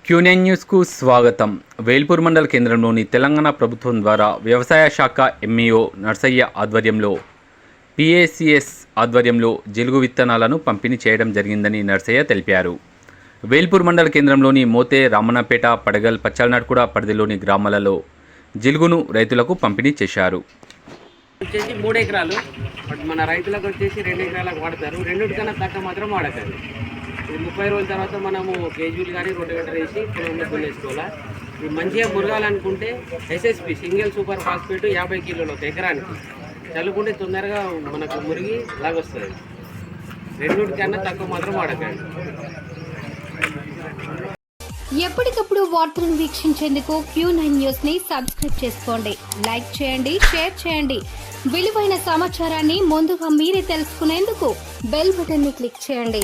Quinine న్యూస్కు స్వాగతం. వేల్పూర్ మండల కేంద్రంలోని తెలంగాణ ప్రభుత్వం ద్వారా వ్యవసాయ శాఖ ఎంఈఓ నర్సయ్య ఆధ్వర్యంలో పిఏసిఎస్ ఆధ్వర్యంలో జిలుగు విత్తనాలను పంపిణీ చేయడం జరిగిందని నర్సయ్య తెలిపారు. వేల్పూర్ మండల కేంద్రంలోని మోతే, రామన్నపేట, పడగల్, పచ్చాలనాడ్కూడ పరిధిలోని గ్రామాలలో జిలుగును రైతులకు పంపిణీ చేశారు. వచ్చేసి 3 ఎకరాలు, బట్ మన రైతులకు వచ్చేసి 2 ఎకరాలకు వాడతారు. 2 కన్నా తక్కువ మాత్రం వాడతారు. ఇది 30 రోజుల తర్వాత మనము కేజీలు కానీ రోటివేటర్ వేసి పొలంలో దున్నేసుకోవాలి. ఇది మంచిగా మురగాలనుకుంటే ఎస్ఎస్పి సింగిల్ సూపర్ ఫాస్ఫేట్ 50 కిలోలు ఒక ఎకరానికి చల్లుకుంటే తొందరగా మనకు మురిగి లాగొస్తుంది. 2 కన్నా తక్కువ మాత్రం వాడకండి. ఎప్పటికప్పుడు వార్తలను వీక్షించేందుకు Q9 న్యూస్ ని సబ్స్క్రైబ్ చేసుకోండి, లైక్ చేయండి, షేర్ చేయండి. విలువైన సమాచారాన్ని ముందుగా మీరే తెలుసుకునేందుకు బెల్ బటన్ ని క్లిక్ చేయండి.